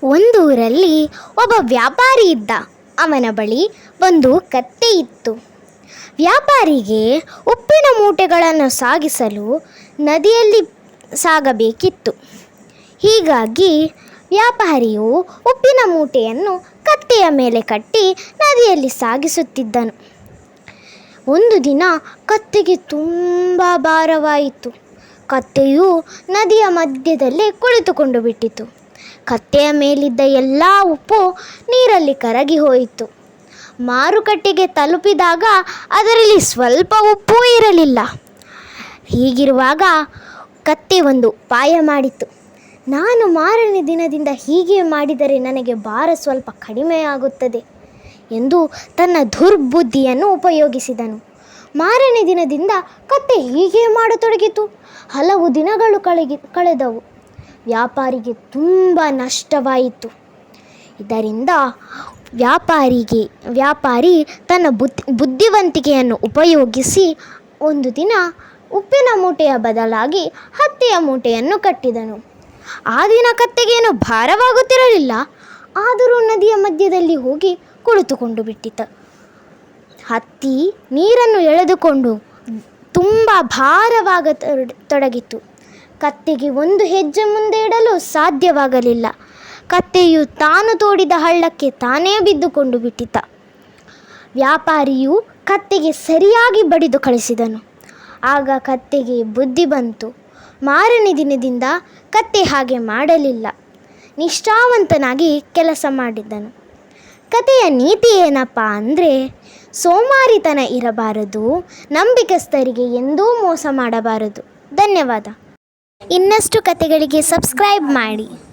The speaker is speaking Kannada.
ಒಂದೂರಲ್ಲಿ ಒಬ್ಬ ವ್ಯಾಪಾರಿ ಇದ್ದ. ಅವನ ಬಳಿ ಒಂದು ಕತ್ತೆ ಇತ್ತು. ವ್ಯಾಪಾರಿಗೆ ಉಪ್ಪಿನ ಮೂಟೆಗಳನ್ನು ಸಾಗಿಸಲು ನದಿಯಲ್ಲಿ ಸಾಗಬೇಕಿತ್ತು. ಹೀಗಾಗಿ ವ್ಯಾಪಾರಿಯು ಉಪ್ಪಿನ ಮೂಟೆಯನ್ನು ಕತ್ತೆಯ ಮೇಲೆ ಕಟ್ಟಿ ನದಿಯಲ್ಲಿ ಸಾಗಿಸುತ್ತಿದ್ದನು. ಒಂದು ದಿನ ಕತ್ತೆಗೆ ತುಂಬ ಭಾರವಾಯಿತು. ಕತ್ತೆಯು ನದಿಯ ಮಧ್ಯದಲ್ಲೇ ಕುಳಿತುಕೊಂಡು ಬಿಟ್ಟಿತು. ಕತ್ತೆಯ ಮೇಲಿದ್ದ ಎಲ್ಲ ಉಪ್ಪು ನೀರಲ್ಲಿ ಕರಗಿ ಹೋಯಿತು. ಮಾರುಕಟ್ಟೆಗೆ ತಲುಪಿದಾಗ ಅದರಲ್ಲಿ ಸ್ವಲ್ಪ ಉಪ್ಪೂ ಇರಲಿಲ್ಲ. ಹೀಗಿರುವಾಗ ಕತ್ತೆ ಒಂದು ಉಪಾಯ ಮಾಡಿತು. ನಾನು ಮಾರನೇ ದಿನದಿಂದ ಹೀಗೆ ಮಾಡಿದರೆ ನನಗೆ ಭಾರ ಸ್ವಲ್ಪ ಕಡಿಮೆಯಾಗುತ್ತದೆ ಎಂದು ತನ್ನ ದುರ್ಬುದ್ಧಿಯನ್ನು ಉಪಯೋಗಿಸಿದನು. ಮಾರನೇ ದಿನದಿಂದ ಕತ್ತೆ ಹೀಗೆ ಮಾಡತೊಡಗಿತು. ಹಲವು ದಿನಗಳು ಕಳೆದವು. ವ್ಯಾಪಾರಿಗೆ ತುಂಬ ನಷ್ಟವಾಯಿತು. ಇದರಿಂದ ವ್ಯಾಪಾರಿ ತನ್ನ ಬುದ್ಧಿವಂತಿಕೆಯನ್ನು ಉಪಯೋಗಿಸಿ ಒಂದು ದಿನ ಉಪ್ಪಿನ ಮೂಟೆಯ ಬದಲಾಗಿ ಹತ್ತಿಯ ಮೂಟೆಯನ್ನು ಕಟ್ಟಿದನು. ಆ ದಿನ ಕತ್ತೆಗೇನು ಭಾರವಾಗುತ್ತಿರಲಿಲ್ಲ. ಆದರೂ ನದಿಯ ಮಧ್ಯದಲ್ಲಿ ಹೋಗಿ ಕುಳಿತುಕೊಂಡು ಬಿಟ್ಟಿತು. ಹತ್ತಿ ನೀರನ್ನು ಎಳೆದುಕೊಂಡು ತುಂಬ ಭಾರವಾಗತೊಡಗಿತು. ಕತ್ತೆಗೆ ಒಂದು ಹೆಜ್ಜೆ ಮುಂದೆ ಇಡಲು ಸಾಧ್ಯವಾಗಲಿಲ್ಲ. ಕತ್ತೆಯು ತಾನು ತೋಡಿದ ಹಳ್ಳಕ್ಕೆ ತಾನೇ ಬಿದ್ದುಕೊಂಡು ಬಿಟ್ಟಿತ. ವ್ಯಾಪಾರಿಯು ಕತ್ತೆಗೆ ಸರಿಯಾಗಿ ಬಡಿದು ಕಳಿಸಿದನು. ಆಗ ಕತ್ತೆಗೆ ಬುದ್ಧಿ ಬಂತು. ಮಾರನೇ ದಿನದಿಂದ ಕತ್ತೆ ಹಾಗೆ ಮಾಡಲಿಲ್ಲ. ನಿಷ್ಠಾವಂತನಾಗಿ ಕೆಲಸ ಮಾಡಿದ್ದನು. ಕಥೆಯ ನೀತಿ ಏನಪ್ಪ ಅಂದರೆ, ಸೋಮಾರಿತನ ಇರಬಾರದು, ನಂಬಿಕಸ್ಥರಿಗೆ ಎಂದೂ ಮೋಸ ಮಾಡಬಾರದು. ಧನ್ಯವಾದ. ಇನ್ನಷ್ಟು ಕಥೆಗಳಿಗೆ ಸಬ್ಸ್ಕ್ರೈಬ್ ಮಾಡಿ.